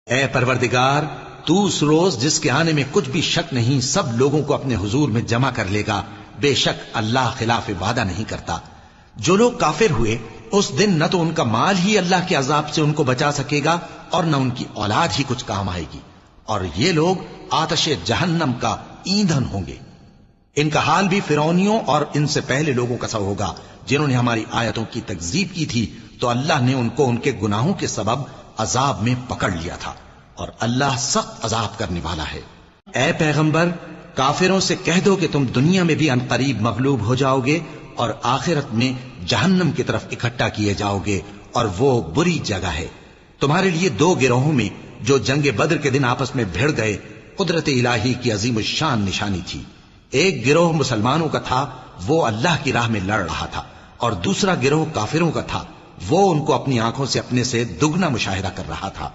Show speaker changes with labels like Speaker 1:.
Speaker 1: ए परवरदिगार, तू उस रोज जिसके आने में कुछ भी शक नहीं सब लोगों को अपने हुजूर में जमा कर लेगा। बेशक अल्लाह खिलाफ वादा नहीं करता। जो लोग काफिर हुए उस दिन न तो उनका माल ही अल्लाह के अजाब से उनको बचा सकेगा और न उनकी औलाद ही कुछ काम आएगी, और ये लोग आतशे जहन्नम का ईंधन होंगे। इनका हाल भी फिरौनियों और इनसे पहले लोगों का सा होगा जिन्होंने हमारी आयतों की तकजीब की थी, तो अल्लाह ने उनको उनके गुनाहों के सबब अजाब में पकड़ लिया था, और अल्लाह सख्त अजाब करने वाला है। ए पैगंबर, काफिरों से कह दो कि तुम दुनिया में भी अनकरीब मगलूब हो जाओगे और आखिरत में जहन्नम की तरफ इकट्ठा किए जाओगे, और वो बुरी जगह है। तुम्हारे लिए दो गिरोहों में जो जंगे बद्र के दिन आपस में भिड़ गए कुदरत इलाही की अजीम शान निशानी थी। एक गिरोह मुसलमानों का था, वो अल्लाह की राह में लड़ रहा था, और दूसरा गिरोह काफिरों का था, वो उनको अपनी आंखों से अपने से दुगना मुशाहिदा कर रहा था।